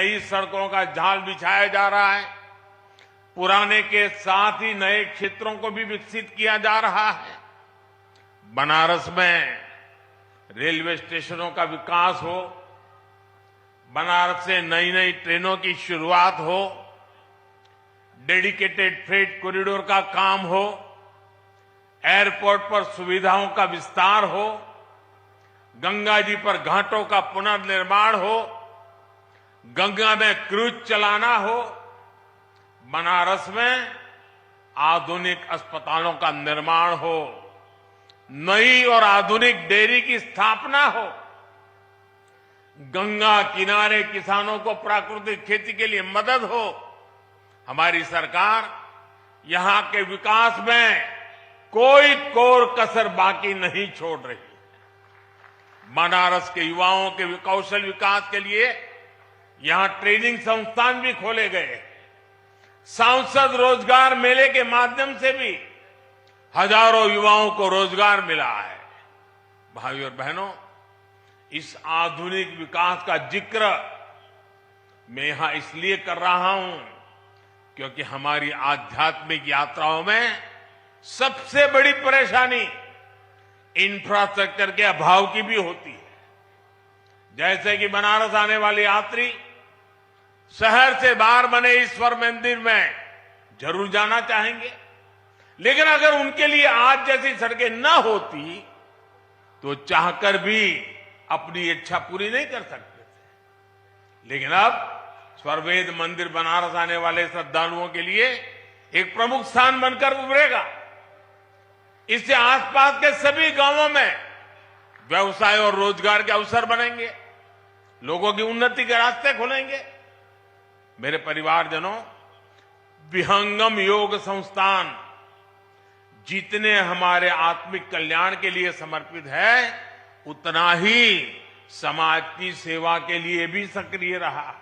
नई सड़कों का जाल बिछाया जा रहा है। पुराने के साथ ही नए क्षेत्रों को भी विकसित किया जा रहा है। बनारस में रेलवे स्टेशनों का विकास हो, बनारस से नई नई ट्रेनों की शुरुआत हो, डेडिकेटेड फ्रेट कॉरिडोर का काम हो, एयरपोर्ट पर सुविधाओं का विस्तार हो, गंगा जी पर घाटों का पुनर्निर्माण हो, गंगा में क्रूज चलाना हो, बनारस में आधुनिक अस्पतालों का निर्माण हो, नई और आधुनिक डेयरी की स्थापना हो, गंगा किनारे किसानों को प्राकृतिक खेती के लिए मदद हो। हमारी सरकार यहां के विकास में कोई कोर कसर बाकी नहीं छोड़ रही। बनारस के युवाओं के कौशल विकास के लिए यहां ट्रेनिंग संस्थान भी खोले गए। सांसद रोजगार मेले के माध्यम से भी हजारों युवाओं को रोजगार मिला है। भाइयों और बहनों, इस आधुनिक विकास का जिक्र मैं यहां इसलिए कर रहा हूं क्योंकि हमारी आध्यात्मिक यात्राओं में सबसे बड़ी परेशानी इंफ्रास्ट्रक्चर के अभाव की भी होती है। जैसे कि बनारस आने वाले यात्री शहर से बाहर बने ईश्वर मंदिर में जरूर जाना चाहेंगे, लेकिन अगर उनके लिए आज जैसी सड़कें न होती तो चाहकर भी अपनी इच्छा पूरी नहीं कर सकते थे। लेकिन अब स्वर्वेद मंदिर बनारस आने वाले श्रद्धालुओं के लिए एक प्रमुख स्थान बनकर उभरेगा। इससे आसपास के सभी गांवों में व्यवसाय और रोजगार के अवसर बनेंगे, लोगों की उन्नति के रास्ते खुलेंगे। मेरे परिवारजनों, विहंगम योग संस्थान जितने हमारे आत्मिक कल्याण के लिए समर्पित है, उतना ही समाज की सेवा के लिए भी सक्रिय रहा।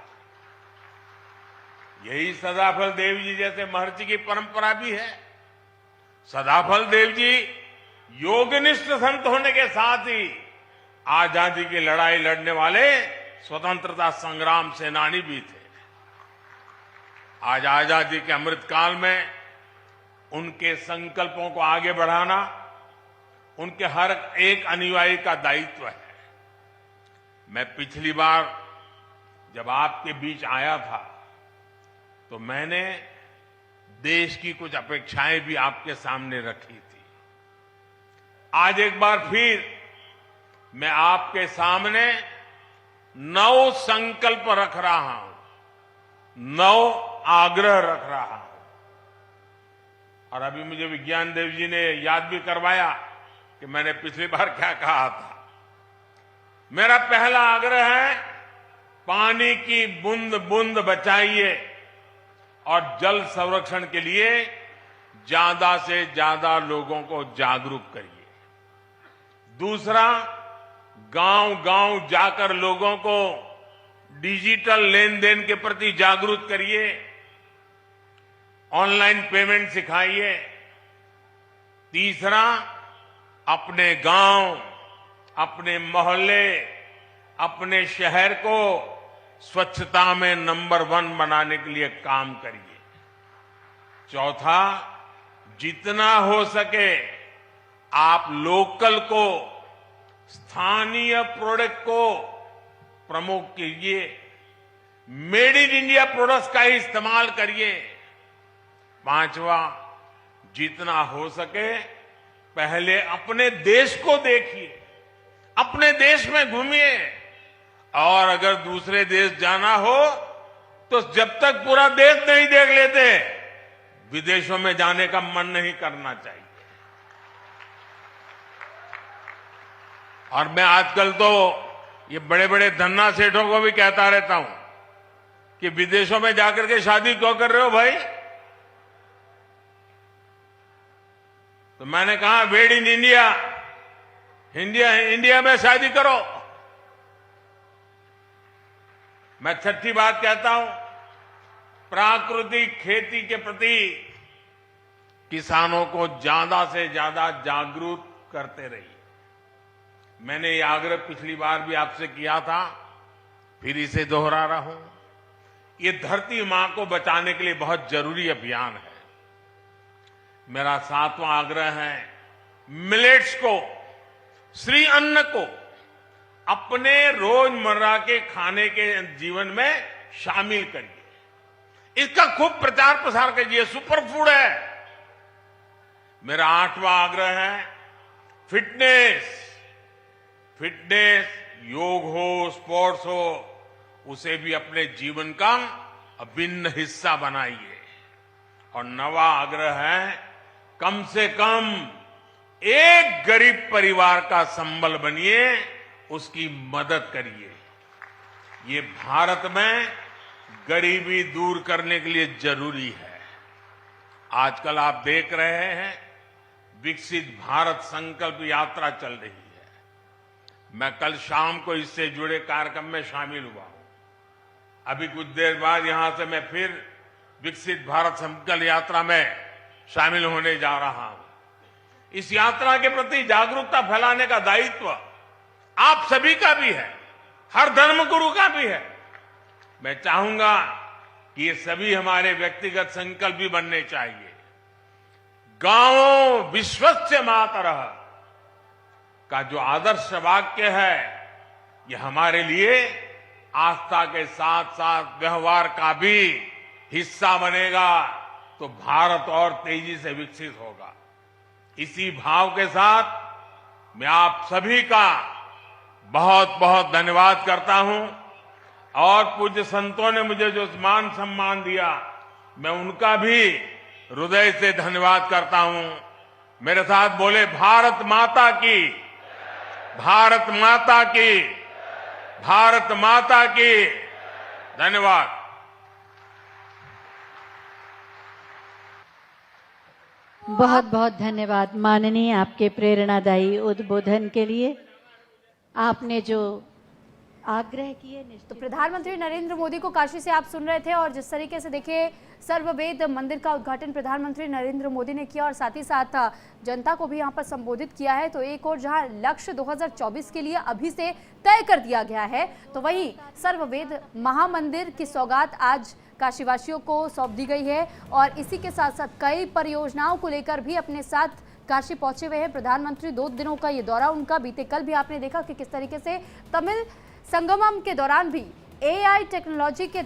यही सदाफल देव जी जैसे महर्षि की परंपरा भी है। सदाफल देव जी योगनिष्ठ संत होने के साथ ही आजादी की लड़ाई लड़ने वाले स्वतंत्रता संग्राम सेनानी भी थे। आज आजादी के अमृतकाल में उनके संकल्पों को आगे बढ़ाना उनके हर एक अनुयायी का दायित्व है। मैं पिछली बार जब आपके बीच आया था तो मैंने देश की कुछ अपेक्षाएं भी आपके सामने रखी थी। आज एक बार फिर मैं आपके सामने 9 संकल्प रख रहा हूं, 9 आग्रह रख रहा हूं। और अभी मुझे विज्ञान देव जी ने याद भी करवाया कि मैंने पिछली बार क्या कहा था। मेरा पहला आग्रह है, पानी की बूंद बूंद बचाइए और जल संरक्षण के लिए ज्यादा से ज्यादा लोगों को जागरूक करिए। दूसरा, गांव-गांव जाकर लोगों को डिजिटल लेन देन के प्रति जागरूक करिए, ऑनलाइन पेमेंट सिखाइए। तीसरा, अपने गांव, अपने मोहल्ले, अपने शहर को स्वच्छता में नंबर 1 बनाने के लिए काम करिए। चौथा, जितना हो सके आप लोकल को, स्थानीय प्रोडक्ट को प्रमोट कीजिए, मेड इन इंडिया प्रोडक्ट्स का ही इस्तेमाल करिए। पांचवा, जितना हो सके पहले अपने देश को देखिए, अपने देश में घूमिए, और अगर दूसरे देश जाना हो तो जब तक पूरा देश नहीं देख लेते, विदेशों में जाने का मन नहीं करना चाहिए। और मैं आजकल तो ये बड़े बड़े धन्ना सेठों को भी कहता रहता हूं कि विदेशों में जाकर के शादी क्यों कर रहे हो भाई? तो मैंने कहा, मेड इन इंडिया, इंडिया में शादी करो। मैं छठी बात कहता हूं, प्राकृतिक खेती के प्रति किसानों को ज्यादा से ज्यादा जागरूक करते रहिए। मैंने ये आग्रह पिछली बार भी आपसे किया था, फिर इसे दोहरा रहा हूं। ये धरती मां को बचाने के लिए बहुत जरूरी अभियान है। मेरा 7वां आग्रह है, मिलेट्स को, श्री अन्न को अपने रोजमर्रा के खाने के जीवन में शामिल करिए। इसका खूब प्रचार प्रसार कीजिए। सुपर फूड है। मेरा 8वां आग्रह है, फिटनेस। योग हो, स्पोर्ट्स हो, उसे भी अपने जीवन का अभिन्न हिस्सा बनाइए। और 9वां आग्रह है, कम से कम एक गरीब परिवार का संबल बनिए, उसकी मदद करिए। ये भारत में गरीबी दूर करने के लिए जरूरी है। आजकल आप देख रहे हैं, विकसित भारत संकल्प यात्रा चल रही है। मैं कल शाम को इससे जुड़े कार्यक्रम में शामिल हुआ हूं। अभी कुछ देर बाद यहां से मैं फिर विकसित भारत संकल्प यात्रा में शामिल होने जा रहा हूं। इस यात्रा के प्रति जागरूकता फैलाने का दायित्व आप सभी का भी है, हर धर्मगुरु का भी है। मैं चाहूंगा कि ये सभी हमारे व्यक्तिगत संकल्प भी बनने चाहिए। गांवों विश्वस्य मातरः का जो आदर्श वाक्य है, ये हमारे लिए आस्था के साथ साथ व्यवहार का भी हिस्सा बनेगा, तो भारत और तेजी से विकसित होगा। इसी भाव के साथ मैं आप सभी का बहुत बहुत धन्यवाद करता हूं। और पूज्य संतों ने मुझे जो मान सम्मान दिया, मैं उनका भी हृदय से धन्यवाद करता हूं। मेरे साथ बोले, भारत माता की, भारत माता की, भारत माता की। धन्यवाद। बहुत बहुत धन्यवाद माननीय, आपके प्रेरणादायी उद्बोधन के लिए। आपने जो आग्रह किए, तो प्रधानमंत्री नरेंद्र मोदी को काशी से आप सुन रहे थे, और जिस तरीके से देखिए सर्ववेद मंदिर का उद्घाटन प्रधानमंत्री नरेंद्र मोदी ने किया और साथ ही साथ जनता को भी यहां पर संबोधित किया है। तो एक और जहां लक्ष्य 2024 के लिए अभी से तय कर दिया गया है, तो वहीं सर्ववेद महामंदिर की सौगात आज काशीवासियों को सौंप दी गई है। और इसी के साथ साथ कई परियोजनाओं को लेकर भी अपने साथ काशी पहुंचे हुए हैं प्रधानमंत्री। 2 दिनों का ये दौरा उनका, बीते कल भी आपने देखा कि किस तरीके से तमिल संगमम के दौरान भी AI टेक्नोलॉजी के